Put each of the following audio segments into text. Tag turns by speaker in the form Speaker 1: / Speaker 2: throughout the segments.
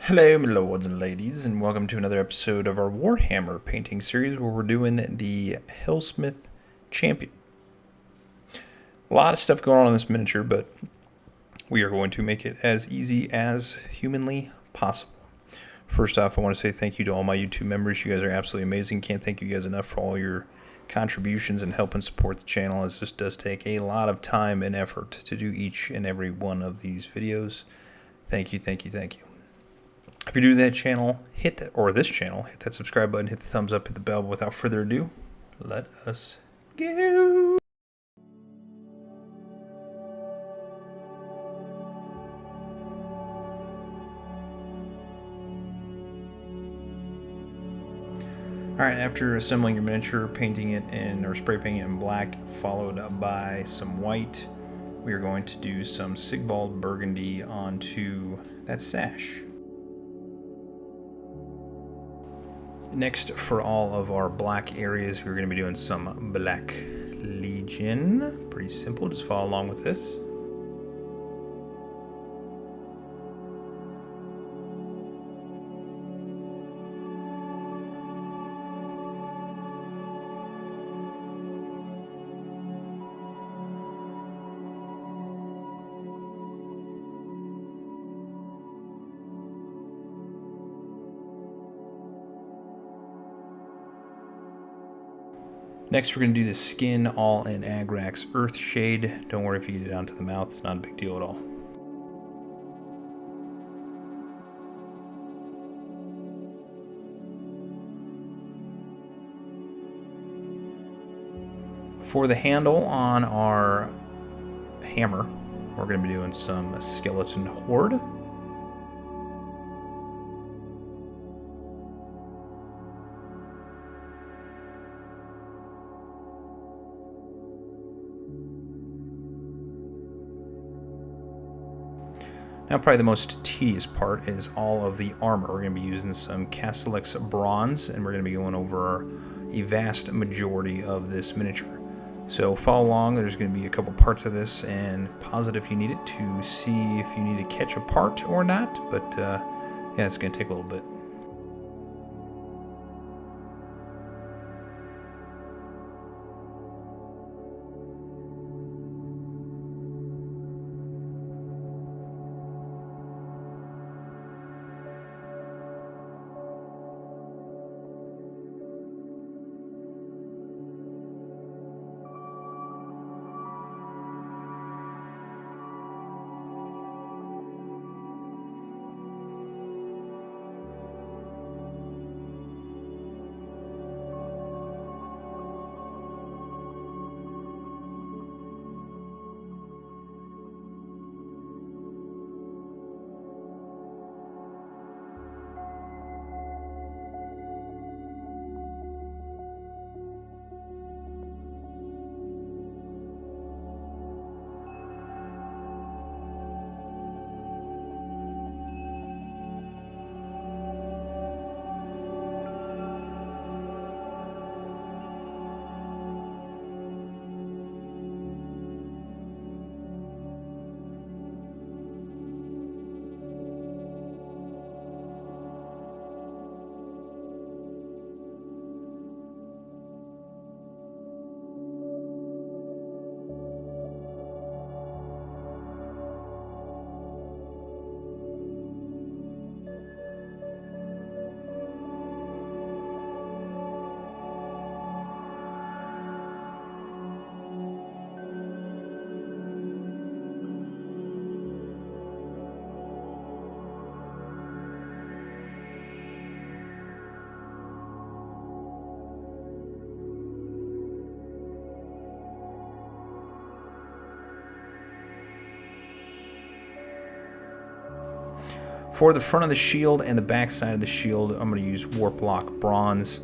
Speaker 1: Hello, my lords and ladies, and welcome to another episode of our Warhammer painting series where we're doing the Helsmith Champion. A lot of stuff going on in this miniature, but we are going to make it as easy as humanly possible. First off, I want to say thank you to all my YouTube members. You guys are absolutely amazing. Can't thank you guys enough for all your contributions and help and support the channel, as this does take a lot of time and effort to do each and every one of these videos. Thank you, thank you, thank you. If you're new to that channel, hit that subscribe button, hit the thumbs up, hit the bell. But without further ado, let us go. Alright, after assembling your miniature, painting it in, or spray painting it in black, followed by some white, we are going to do some Sigvald Burgandy onto that sash. Next, for all of our black areas, we're going to be doing some Black Legion. Pretty simple, just follow along with this. Next, we're going to do the skin all in Agrax Earthsahde. Don't worry if you get it onto the mouth, it's not a big deal at all. For the handle on our hammer, we're going to be doing some skeleton Horde. Now, probably the most tedious part is all of the armor. We're going to be using some Castellax Bronze, and we're going to be going over a vast majority of this miniature. So follow along. There's going to be a couple parts of this, and pause it if you need it to see if you need to catch a part or not. But yeah, it's going to take a little bit. For the front of the shield and the back side of the shield, I'm going to use Warplock Bronze.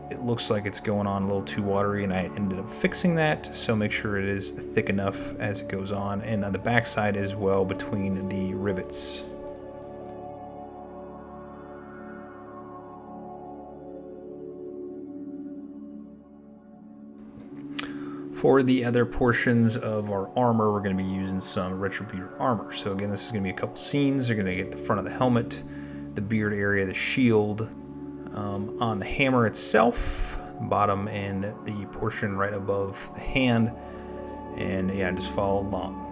Speaker 1: It looks like it's going on a little too watery, and I ended up fixing that, so make sure it is thick enough as it goes on. And on the back side as well, between the rivets. For the other portions of our armor, we're going to be using some Retributor Armour. So again, this is going to be a couple scenes. You're going to get the front of the helmet, the beard area, the shield, on the hammer itself, bottom, and the portion right above the hand. And yeah, just follow along.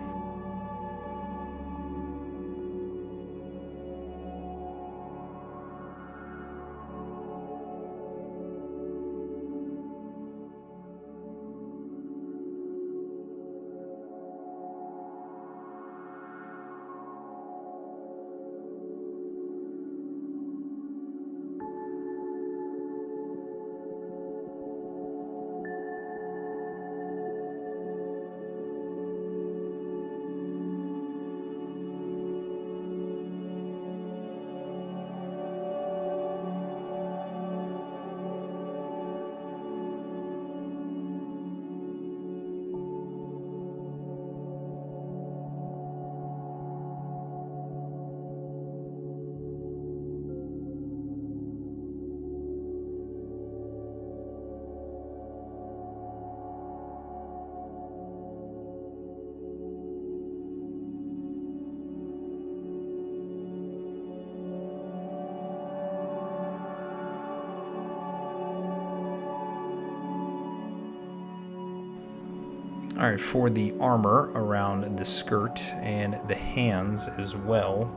Speaker 1: Alright, for the armor around the skirt and the hands as well,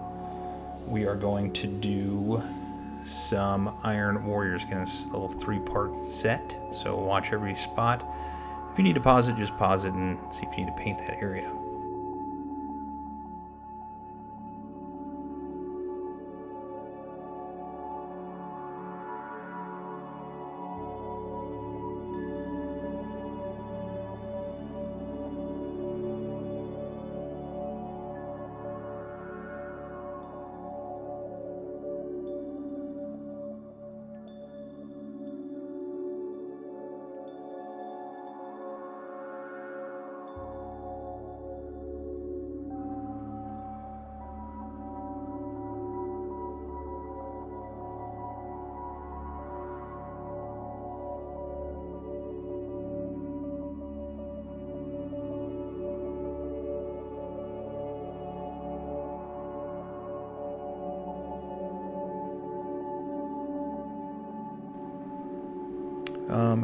Speaker 1: we are going to do some Iron Warriors. Again, this is a little 3-part set, so watch every spot. If you need to pause it, just pause it and see if you need to paint that area.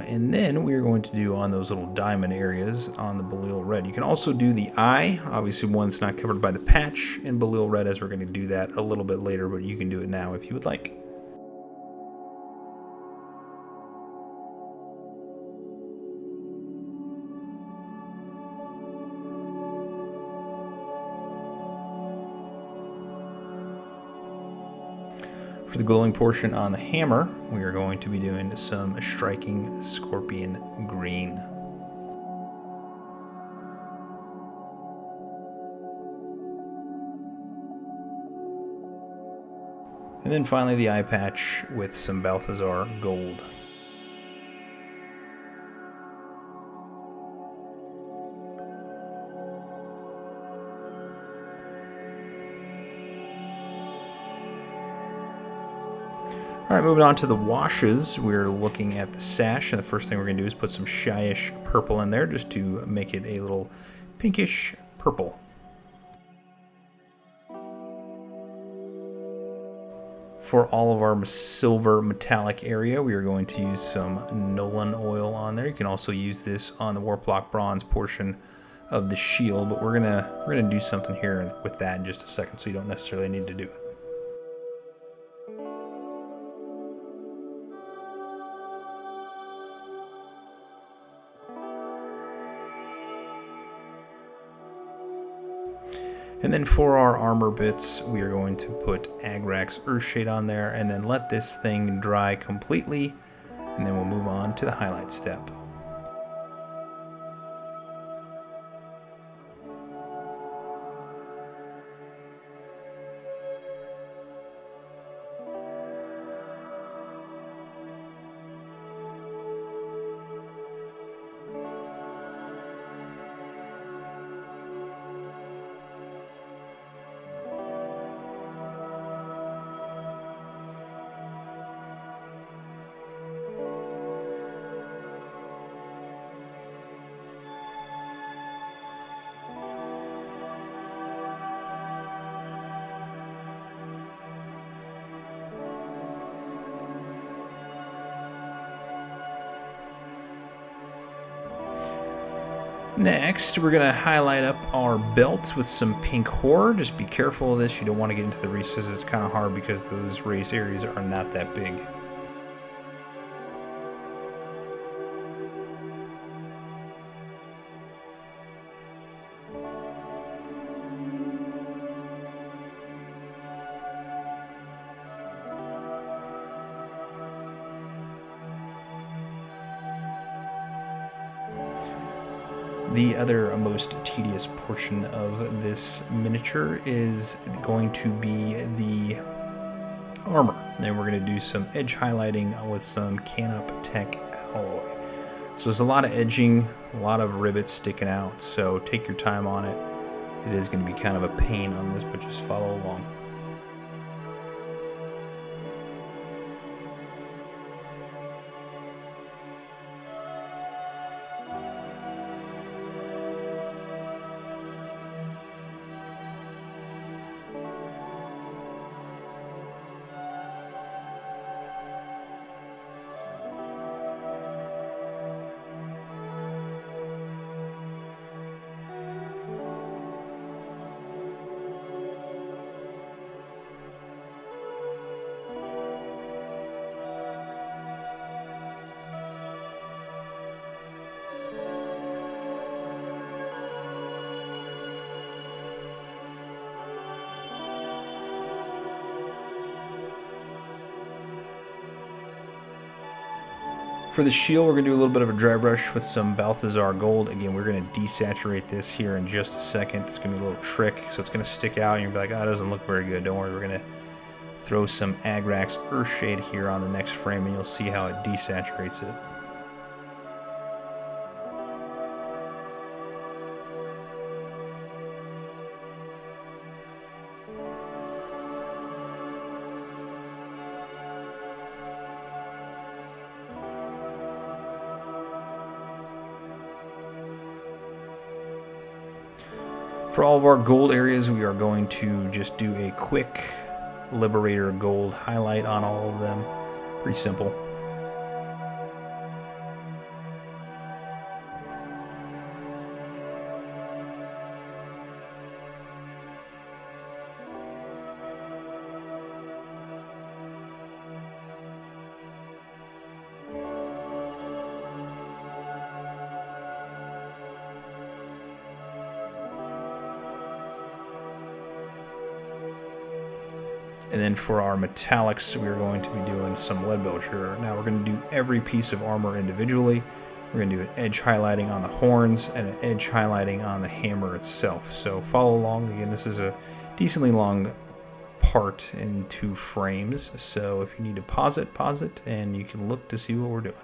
Speaker 1: And then we're going to do on those little diamond areas on the Baal Red. You can also do the eye, obviously one that's not covered by the patch in Baal Red, as we're going to do that a little bit later, but you can do it now if you would like. For the glowing portion on the hammer, we are going to be doing some striking scorpion green. And then finally the eye patch with some Balthasar Gold. Alright, moving on to the washes, we're looking at the sash, and the first thing we're going to do is put some Shyish Purple in there just to make it a little pinkish purple. For all of our silver metallic area, we are going to use some Nulin Oil on there. You can also use this on the Warplock Bronze portion of the shield, but we're gonna do something here with that in just a second, so you don't necessarily need to do it. And then for our armor bits, we are going to put Agrax Earthsahde on there and then let this thing dry completely, and then we'll move on to the highlight step. Next, we're going to highlight up our belt with some pink Horde. Just be careful of this. You don't want to get into the recesses. It's kind of hard because those raised areas are not that big. The other most tedious portion of this miniature is going to be the armor. And we're going to do some edge highlighting with some Canoptek Alloy. So there's a lot of edging, a lot of rivets sticking out, so take your time on it. It is going to be kind of a pain on this, but just follow along. For the shield, we're going to do a little bit of a dry brush with some Balthasar Gold. Again, we're going to desaturate this here in just a second. It's going to be a little trick, so it's going to stick out, and you'll be like, oh, it doesn't look very good. Don't worry, we're going to throw some Agrax Earthsahde here on the next frame, and you'll see how it desaturates it. For all of our gold areas, we are going to just do a quick Liberator Gold highlight on all of them. Pretty simple. And then for our metallics, we're going to be doing some Leadbelcher. Now we're going to do every piece of armor individually. We're going to do an edge highlighting on the horns and an edge highlighting on the hammer itself. So follow along. Again, this is a decently long part in 2 frames. So if you need to pause it, and you can look to see what we're doing.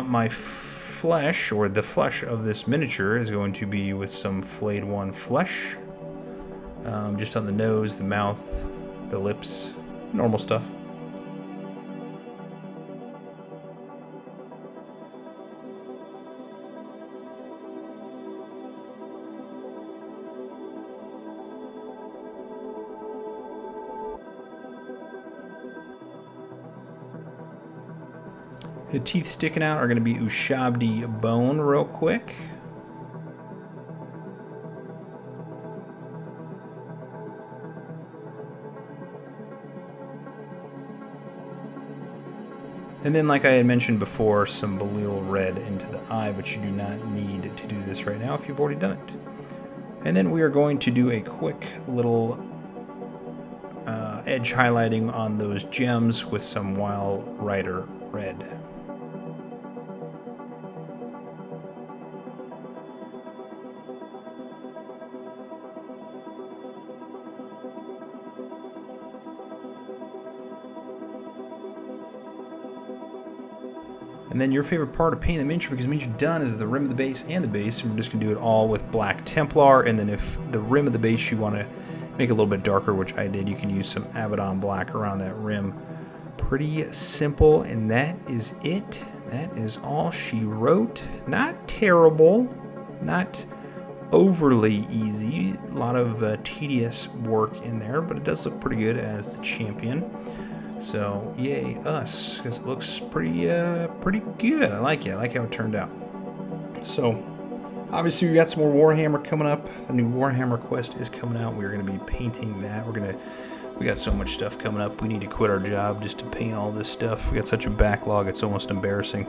Speaker 1: My flesh, or the flesh of this miniature, is going to be with some Flayed One Flesh. Just on the nose, the mouth, the lips, normal stuff. The teeth sticking out are going to be Ushatbi Bone real quick. And then, like I had mentioned before, some Baal Red into the eye, but you do not need to do this right now if you've already done it. And then we are going to do a quick little edge highlighting on those gems with some Wild Rider Red. And then your favorite part of painting the miniature, because it means you're done, is the rim of the base and the base. And we're just going to do it all with black Templar. And then if the rim of the base you want to make a little bit darker, which I did, you can use some Abaddon Black around that rim. Pretty simple, and that is it. That is all she wrote. Not terrible, not overly easy. A lot of tedious work in there, but it does look pretty good as the champion. So yay us, because it looks pretty good. I like it. I like how it turned out. So obviously we got some more Warhammer coming up. The new Warhammer quest is coming out. We're going to be painting that. We got so much stuff coming up. We need to quit our job just to paint all this stuff. We got such a backlog, it's almost embarrassing.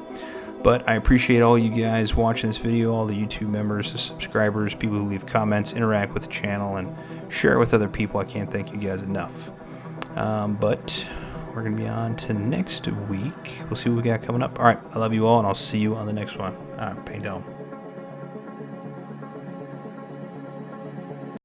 Speaker 1: But I appreciate all you guys watching this video, all the YouTube members, the subscribers, people who leave comments, interact with the channel, and share it with other people. I can't thank you guys enough. But we're going to be on to next week. We'll see what we got coming up. All right, I love you all, and I'll see you on the next one. All right, paint on.